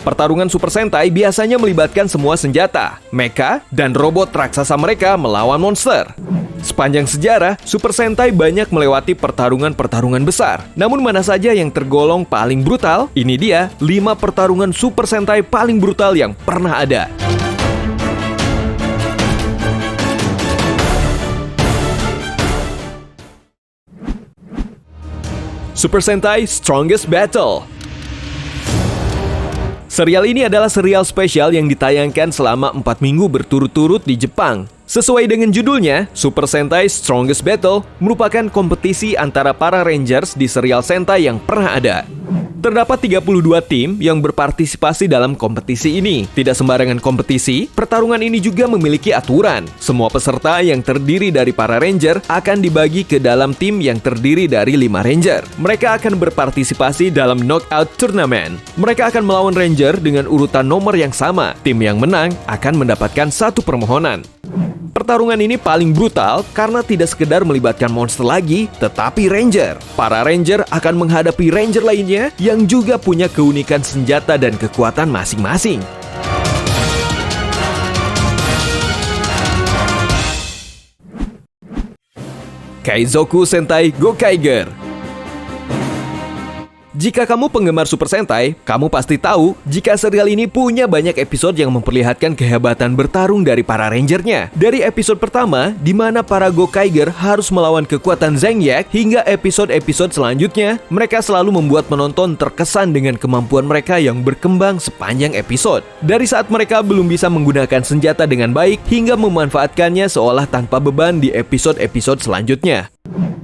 Pertarungan Super Sentai biasanya melibatkan semua senjata, mecha, dan robot raksasa mereka melawan monster. Sepanjang sejarah, Super Sentai banyak melewati pertarungan-pertarungan besar. Namun mana saja yang tergolong paling brutal? Ini dia 5 pertarungan Super Sentai paling brutal yang pernah ada. Super Sentai Strongest Battle. Serial ini adalah serial spesial yang ditayangkan selama 4 minggu berturut-turut di Jepang. Sesuai dengan judulnya, Super Sentai Strongest Battle merupakan kompetisi antara para Rangers di serial Sentai yang pernah ada. Terdapat 32 tim yang berpartisipasi dalam kompetisi ini. Tidak sembarangan kompetisi, pertarungan ini juga memiliki aturan. Semua peserta yang terdiri dari para Ranger akan dibagi ke dalam tim yang terdiri dari 5 Ranger. Mereka akan berpartisipasi dalam knockout turnamen. Mereka akan melawan Ranger dengan urutan nomor yang sama. Tim yang menang akan mendapatkan 1 permohonan. Pertarungan ini paling brutal karena tidak sekedar melibatkan monster lagi, tetapi Ranger. Para Ranger akan menghadapi Ranger lainnya yang juga punya keunikan senjata dan kekuatan masing-masing. Kaizoku Sentai Gokaiger. Jika kamu penggemar Super Sentai, kamu pasti tahu jika serial ini punya banyak episode yang memperlihatkan kehebatan bertarung dari para Rangernya. Dari episode pertama, di mana para Gokaiger harus melawan kekuatan Zengyak, hingga episode-episode selanjutnya, mereka selalu membuat penonton terkesan dengan kemampuan mereka yang berkembang sepanjang episode. Dari saat mereka belum bisa menggunakan senjata dengan baik, hingga memanfaatkannya seolah tanpa beban di episode-episode selanjutnya.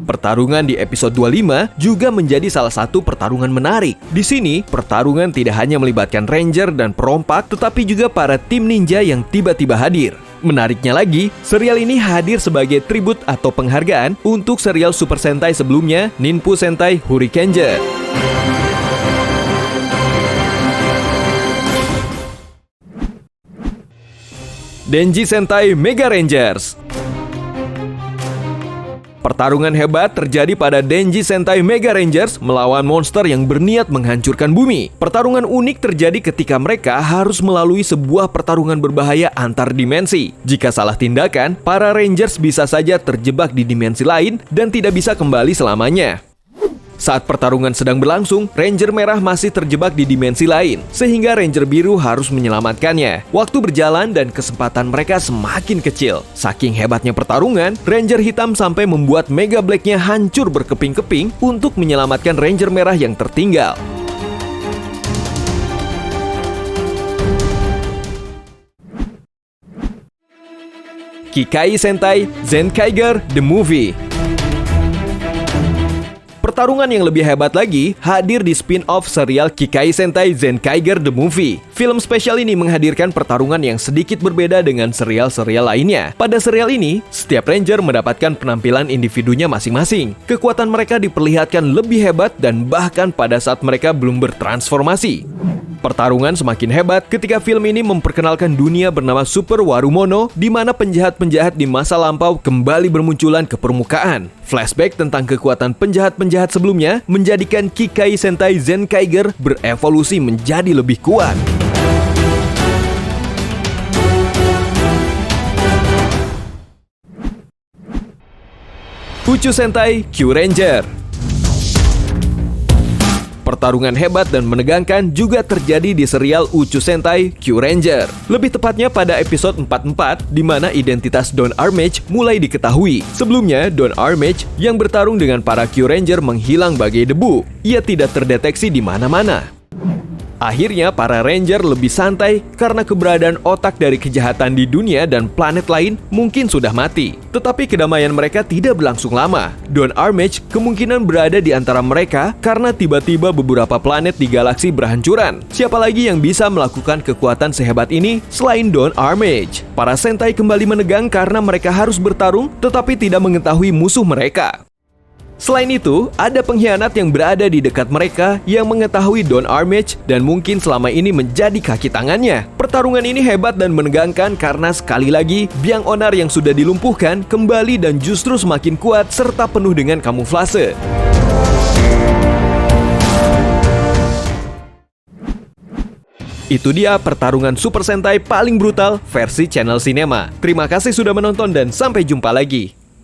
Pertarungan di episode 25 juga menjadi salah satu pertarungan menarik. Di sini, pertarungan tidak hanya melibatkan Ranger dan perompak, tetapi juga para tim ninja yang tiba-tiba hadir. Menariknya lagi, serial ini hadir sebagai tribut atau penghargaan untuk serial Super Sentai sebelumnya, Ninpu Sentai Hurricane. Denji Sentai Mega Rangers. Pertarungan hebat terjadi pada Denji Sentai Mega Rangers melawan monster yang berniat menghancurkan bumi. Pertarungan unik terjadi ketika mereka harus melalui sebuah pertarungan berbahaya antar dimensi. Jika salah tindakan, para Rangers bisa saja terjebak di dimensi lain dan tidak bisa kembali selamanya. Saat pertarungan sedang berlangsung, Ranger merah masih terjebak di dimensi lain, sehingga Ranger biru harus menyelamatkannya. Waktu berjalan dan kesempatan mereka semakin kecil. Saking hebatnya pertarungan, Ranger hitam sampai membuat Mega Black-nya hancur berkeping-keping untuk menyelamatkan Ranger merah yang tertinggal. Kikai Sentai Zenkaiger The Movie. Pertarungan yang lebih hebat lagi hadir di spin-off serial Kikai Sentai Zenkaiger The Movie. Film spesial ini menghadirkan pertarungan yang sedikit berbeda dengan serial-serial lainnya. Pada serial ini, setiap Ranger mendapatkan penampilan individunya masing-masing. Kekuatan mereka diperlihatkan lebih hebat dan bahkan pada saat mereka belum bertransformasi. Pertarungan semakin hebat ketika film ini memperkenalkan dunia bernama Super Warumono, di mana penjahat-penjahat di masa lampau kembali bermunculan ke permukaan. Flashback tentang kekuatan penjahat-penjahat sebelumnya menjadikan Kikai Sentai Zenkaiger berevolusi menjadi lebih kuat. Uchu Sentai Kyuranger. Pertarungan hebat dan menegangkan juga terjadi di serial Uchu Sentai Kyuranger. Lebih tepatnya pada episode 44, di mana identitas Don Armage mulai diketahui. Sebelumnya, Don Armage yang bertarung dengan para Kyuranger menghilang bagai debu. Ia tidak terdeteksi di mana-mana. Akhirnya, para Ranger lebih santai karena keberadaan otak dari kejahatan di dunia dan planet lain mungkin sudah mati. Tetapi kedamaian mereka tidak berlangsung lama. Don Armage kemungkinan berada di antara mereka karena tiba-tiba beberapa planet di galaksi berhancuran. Siapa lagi yang bisa melakukan kekuatan sehebat ini selain Don Armage? Para Sentai kembali menegang karena mereka harus bertarung tetapi tidak mengetahui musuh mereka. Selain itu, ada pengkhianat yang berada di dekat mereka yang mengetahui Don Armage dan mungkin selama ini menjadi kaki tangannya. Pertarungan ini hebat dan menegangkan karena sekali lagi, biang onar yang sudah dilumpuhkan kembali dan justru semakin kuat serta penuh dengan kamuflase. Itu dia pertarungan Super Sentai paling brutal versi Channel Cinema. Terima kasih sudah menonton dan sampai jumpa lagi.